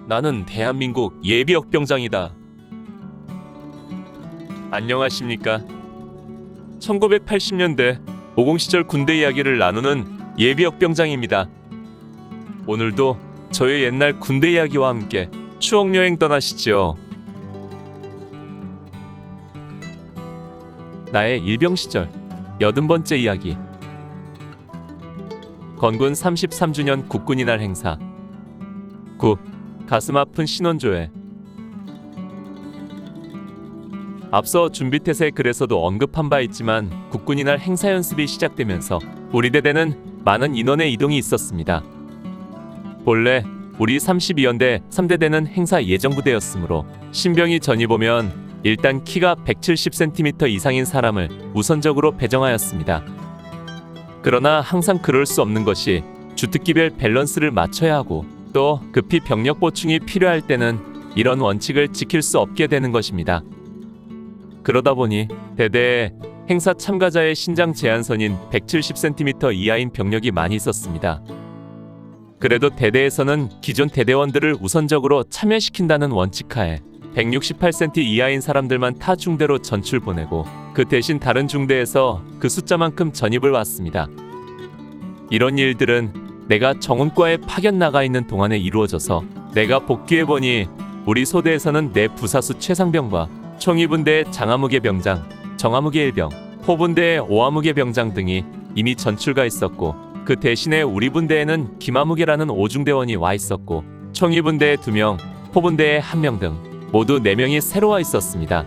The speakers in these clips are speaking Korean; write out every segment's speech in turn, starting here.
나는 대한민국 예비역병장이다. 안녕하십니까? 1980년대 50 시절 군대 이야기를 나누는 예비역병장입니다. 오늘도 저의 옛날 군대 이야기와 함께 추억여행 떠나시죠. 나의 일병 시절 80번째 이야기. 건군 33주년 국군이날 행사. 9. 가슴 아픈 신원조회. 앞서 준비태세 글에서도 언급한 바 있지만 국군이날 행사 연습이 시작되면서 우리 대대는 많은 인원의 이동이 있었습니다. 본래 우리 32연대 3대대는 행사 예정부대였으므로 신병이 전입오면 일단 키가 170cm 이상인 사람을 우선적으로 배정하였습니다. 그러나 항상 그럴 수 없는 것이 주특기별 밸런스를 맞춰야 하고 또 급히 병력 보충이 필요할 때는 이런 원칙을 지킬 수 없게 되는 것입니다. 그러다 보니 대대에 행사 참가자의 신장 제한선인 170cm 이하인 병력이 많이 있었습니다. 그래도 대대에서는 기존 대대원들을 우선적으로 참여시킨다는 원칙하에 168cm 이하인 사람들만 타 중대로 전출 보내고 그 대신 다른 중대에서 그 숫자만큼 전입을 왔습니다. 이런 일들은 내가 정훈과에 파견 나가 있는 동안에 이루어져서 내가 복귀해보니 우리 소대에서는 내 부사수 최상병과 총이분대의 장아무개 병장, 정아무개 일병, 포분대의 오아무개 병장 등이 이미 전출가 있었고 그 대신에 우리 분대에는 김아무개라는 오중대원이 와 있었고 총이분대에 2명, 포분대에 1명 등 모두 4명이 새로 와 있었습니다.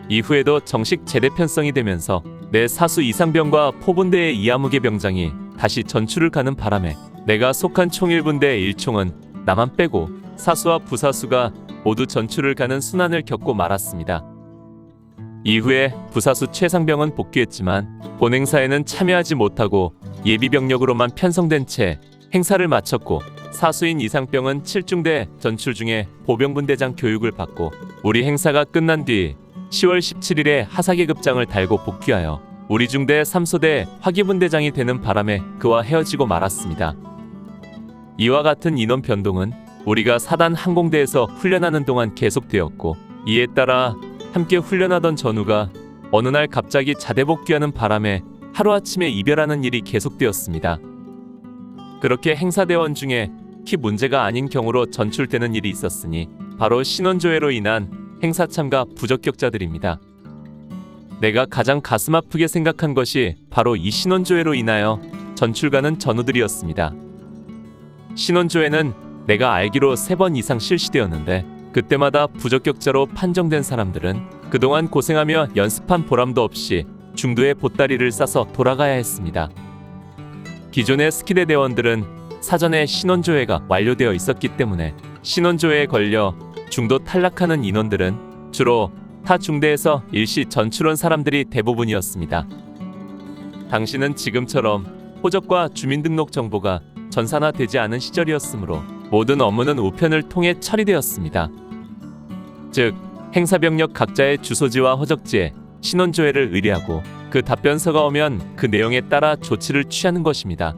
이후에도 정식 제대 편성이 되면서 내 사수 이상병과 포분대의 이아무개 병장이 다시 전출을 가는 바람에 내가 속한 총일분대 1총은 나만 빼고 사수와 부사수가 모두 전출을 가는 순환을 겪고 말았습니다. 이후에 부사수 최상병은 복귀했지만 본 행사에는 참여하지 못하고 예비병력으로만 편성된 채 행사를 마쳤고 사수인 이상병은 7중대 전출 중에 보병분대장 교육을 받고 우리 행사가 끝난 뒤 10월 17일에 하사계급장을 달고 복귀하여 우리 중대 3소대 화기분대장이 되는 바람에 그와 헤어지고 말았습니다. 이와 같은 인원 변동은 우리가 사단 항공대에서 훈련하는 동안 계속되었고 이에 따라 함께 훈련하던 전우가 어느 날 갑자기 자대 복귀하는 바람에 하루아침에 이별하는 일이 계속되었습니다. 그렇게 행사대원 중에 키 문제가 아닌 경우로 전출되는 일이 있었으니 바로 신원조회로 인한 행사 참가 부적격자들입니다. 내가 가장 가슴 아프게 생각한 것이 바로 이 신원조회로 인하여 전출가는 전우들이었습니다. 신원조회는 내가 알기로 3번 이상 실시되었는데 그때마다 부적격자로 판정된 사람들은 그동안 고생하며 연습한 보람도 없이 중도에 보따리를 싸서 돌아가야 했습니다. 기존의 스키대 대원들은 사전에 신원조회가 완료되어 있었기 때문에 신원조회에 걸려 중도 탈락하는 인원들은 주로 타 중대에서 일시 전출원 사람들이 대부분이었습니다. 당시는 지금처럼 호적과 주민등록 정보가 전산화되지 않은 시절이었으므로 모든 업무는 우편을 통해 처리되었습니다. 즉, 행사병력 각자의 주소지와 허적지에 신원조회를 의뢰하고 그 답변서가 오면 그 내용에 따라 조치를 취하는 것입니다.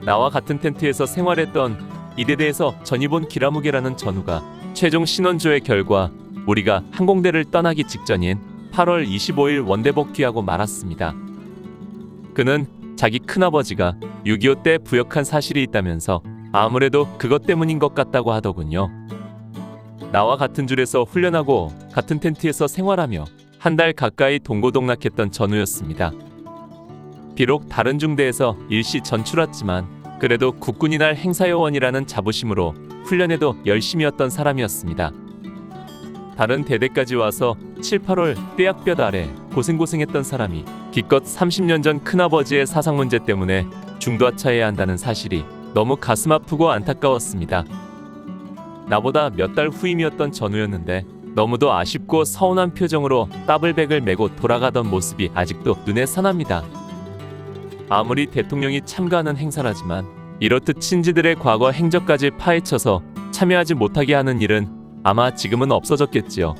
나와 같은 텐트에서 생활했던 이대대에서 전입 온 기라무게라는 전우가 최종 신원조회 결과 우리가 항공대를 떠나기 직전인 8월 25일 원대 복귀하고 말았습니다. 그는 자기 큰아버지가 6.25 때 부역한 사실이 있다면서 아무래도 그것 때문인 것 같다고 하더군요. 나와 같은 줄에서 훈련하고 같은 텐트에서 생활하며 한 달 가까이 동고동락했던 전우였습니다. 비록 다른 중대에서 일시 전출 왔지만 그래도 국군이날 행사요원이라는 자부심으로 훈련에도 열심히 했던 사람이었습니다. 다른 대대까지 와서 7, 8월 떼약볕 아래 고생했던 사람이 기껏 30년 전 큰아버지의 사상 문제 때문에 중도하차해야 한다는 사실이 너무 가슴 아프고 안타까웠습니다. 나보다 몇 달 후임이었던 전우였는데 너무도 아쉽고 서운한 표정으로 더블백을 메고 돌아가던 모습이 아직도 눈에 선합니다. 아무리 대통령이 참가하는 행사라지만 이렇듯 친지들의 과거 행적까지 파헤쳐서 참여하지 못하게 하는 일은 아마 지금은 없어졌겠지요.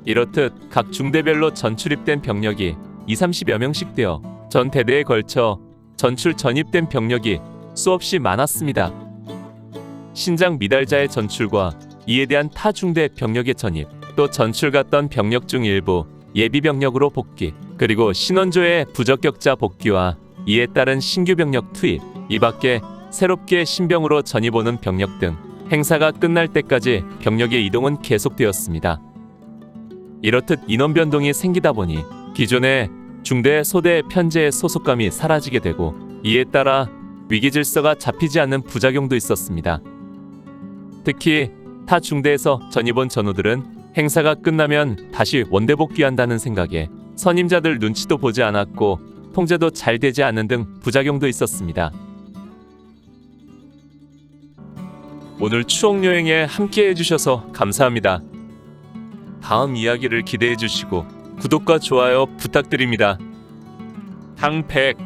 이렇듯 각 중대별로 전출입된 병력이 20-30여 명씩 되어 전 대대에 걸쳐 전출 전입된 병력이 수없이 많았습니다. 신장 미달자의 전출과 이에 대한 타 중대 병력의 전입, 또 전출 갔던 병력 중 일부 예비 병력으로 복귀, 그리고 신원조의 부적격자 복귀와 이에 따른 신규 병력 투입, 이 밖에 새롭게 신병으로 전입 오는 병력 등 행사가 끝날 때까지 병력의 이동은 계속되었습니다. 이렇듯 인원 변동이 생기다 보니 기존의 중대 소대 편제의 소속감이 사라지게 되고, 이에 따라 위기 질서가 잡히지 않는 부작용도 있었습니다. 특히 타 중대에서 전입 온 전우들은 행사가 끝나면 다시 원대 복귀한다는 생각에 선임자들 눈치도 보지 않았고 통제도 잘 되지 않는 등 부작용도 있었습니다. 오늘 추억 여행에 함께 해주셔서 감사합니다. 다음 이야기를 기대해 주시고 구독과 좋아요 부탁드립니다. 당백